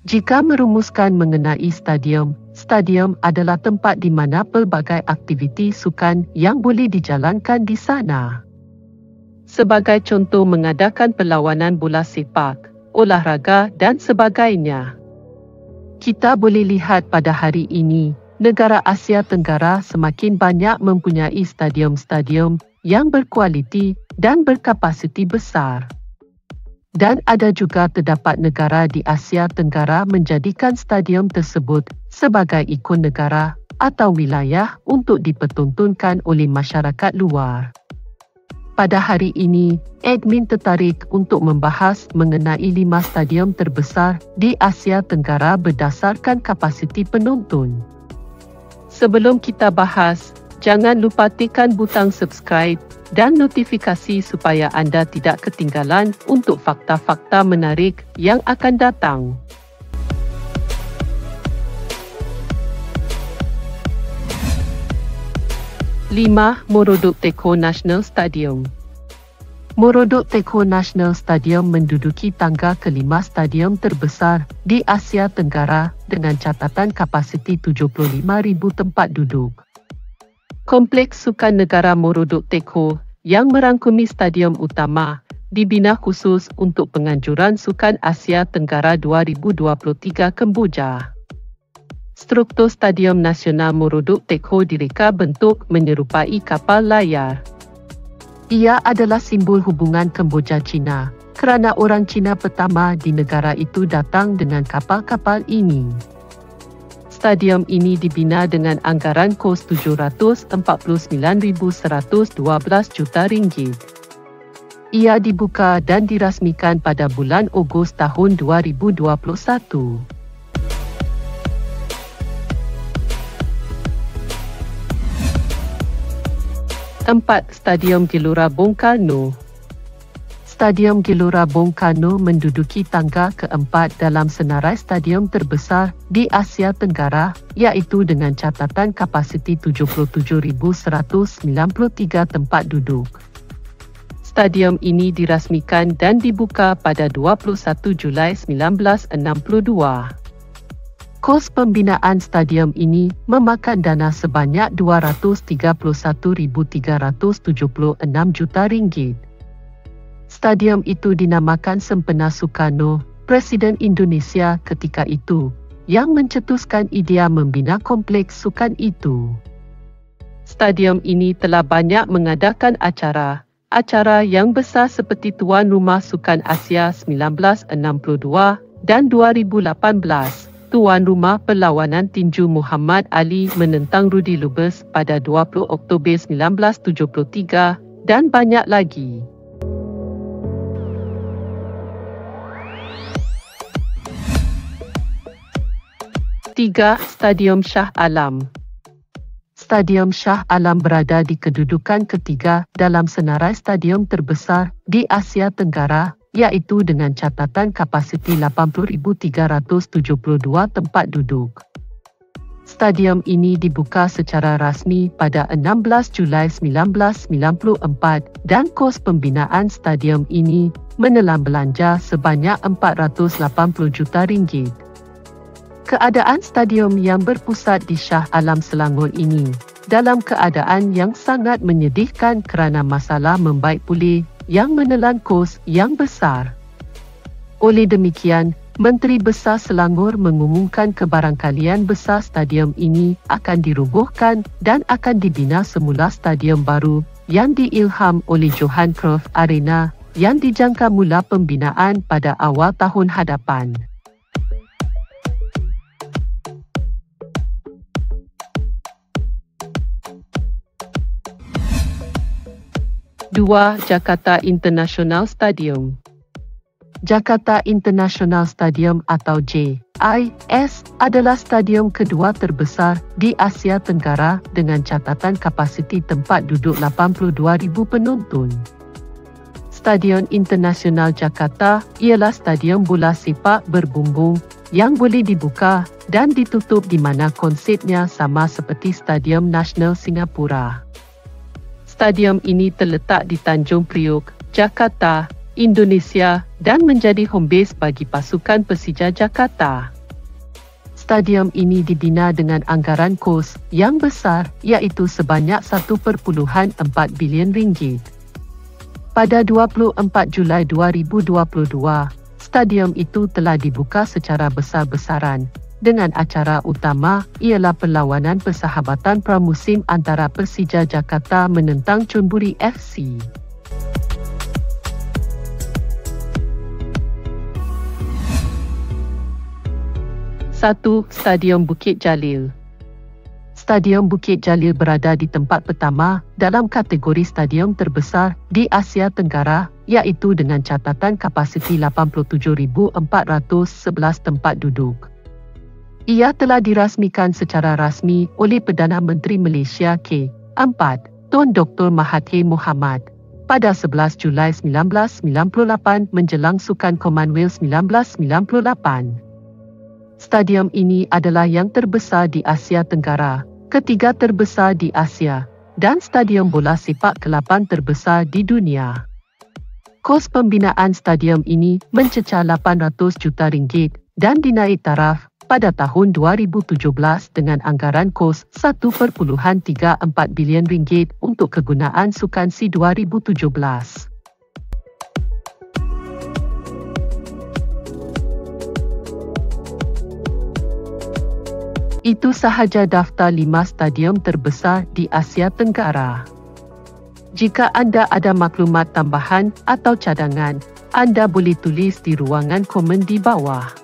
Jika merumuskan mengenai stadium, stadium adalah tempat di mana pelbagai aktiviti sukan yang boleh dijalankan di sana. Sebagai contoh mengadakan perlawanan bola sepak, olahraga dan sebagainya. Kita boleh lihat pada hari ini, negara Asia Tenggara semakin banyak mempunyai stadium-stadium yang berkualiti dan berkapasiti besar. Dan ada juga terdapat negara di Asia Tenggara menjadikan stadium tersebut sebagai ikon negara atau wilayah untuk dipertontonkan oleh masyarakat luar. Pada hari ini, admin tertarik untuk membahas mengenai 5 stadium terbesar di Asia Tenggara berdasarkan kapasiti penonton. Sebelum kita bahas, jangan lupa tekan butang subscribe dan notifikasi supaya anda tidak ketinggalan untuk fakta-fakta menarik yang akan datang. 5. Morodok Teko National Stadium. Morodok Teko National Stadium menduduki tangga kelima stadium terbesar di Asia Tenggara dengan catatan kapasiti 75,000 tempat duduk. Kompleks Sukan Negara Morodok Teko yang merangkumi stadium utama dibina khusus untuk penganjuran Sukan Asia Tenggara 2023 Kemboja. Struktur Stadium Nasional Morodok Teko direka bentuk menyerupai kapal layar. Ia adalah simbol hubungan Kemboja-China kerana orang Cina pertama di negara itu datang dengan kapal-kapal ini. Stadium ini dibina dengan anggaran kos RM749,112 juta. Ia dibuka dan dirasmikan pada bulan Ogos tahun 2021. Tempat Stadium Gelora Bung Karno. Stadium Gelora Bung Karno menduduki tangga keempat dalam senarai stadium terbesar di Asia Tenggara, iaitu dengan catatan kapasiti 77,193 tempat duduk. Stadium ini dirasmikan dan dibuka pada 21 Julai 1962. Kos pembinaan stadium ini memakan dana sebanyak RM231,376 juta. Stadium itu dinamakan Sempena Sukarno, Presiden Indonesia ketika itu, yang mencetuskan idea membina kompleks sukan itu. Stadium ini telah banyak mengadakan acara yang besar seperti Tuan Rumah Sukan Asia 1962 dan 2018, Tuan Rumah Perlawanan Tinju Muhammad Ali menentang Rudy Lubez pada 20 Oktober 1973 dan banyak lagi. 3. Stadium Shah Alam. Stadium Shah Alam berada di kedudukan ketiga dalam senarai stadium terbesar di Asia Tenggara, iaitu dengan catatan kapasiti 80,372 tempat duduk. Stadium ini dibuka secara rasmi pada 16 Julai 1994 dan kos pembinaan stadium ini menelan belanja sebanyak RM480 juta. Keadaan stadium yang berpusat di Shah Alam Selangor ini dalam keadaan yang sangat menyedihkan kerana masalah membaik pulih yang menelan kos yang besar. Oleh demikian, Menteri Besar Selangor mengumumkan kebarangkalian besar stadium ini akan dirubuhkan dan akan dibina semula stadium baru yang diilham oleh Johan Cruyff Arena yang dijangka mula pembinaan pada awal tahun hadapan. 2. Jakarta International Stadium. Jakarta International Stadium atau JIS adalah stadium kedua terbesar di Asia Tenggara dengan catatan kapasiti tempat duduk 82,000 penonton. Stadion Internasional Jakarta ialah stadium bola sepak berbumbung yang boleh dibuka dan ditutup di mana konsepnya sama seperti Stadium Nasional Singapura. Stadium ini terletak di Tanjung Priok, Jakarta, Indonesia dan menjadi home base bagi pasukan Persija Jakarta. Stadium ini dibina dengan anggaran kos yang besar iaitu sebanyak 1.4 bilion ringgit. Pada 24 Julai 2022, stadium itu telah dibuka secara besar-besaran dengan acara utama ialah perlawanan persahabatan pramusim antara Persija Jakarta menentang Chonburi FC. Satu, Stadium Bukit Jalil. Stadium Bukit Jalil berada di tempat pertama dalam kategori stadium terbesar di Asia Tenggara iaitu dengan catatan kapasiti 87,411 tempat duduk. Ia telah dirasmikan secara rasmi oleh Perdana Menteri Malaysia Ke-4, Tun Dr. Mahathir Mohamad pada 11 Julai 1998 menjelang Sukan Commonwealth 1998. Stadium ini adalah yang terbesar di Asia Tenggara, ketiga terbesar di Asia, dan stadium bola sepak ke-8 terbesar di dunia. Kos pembinaan stadium ini mencecah 800 juta ringgit dan dinaik taraf pada tahun 2017 dengan anggaran kos 1.34 bilion ringgit untuk kegunaan Sukan SEA 2017. Itu sahaja daftar 5 stadium terbesar di Asia Tenggara. Jika anda ada maklumat tambahan atau cadangan, anda boleh tulis di ruangan komen di bawah.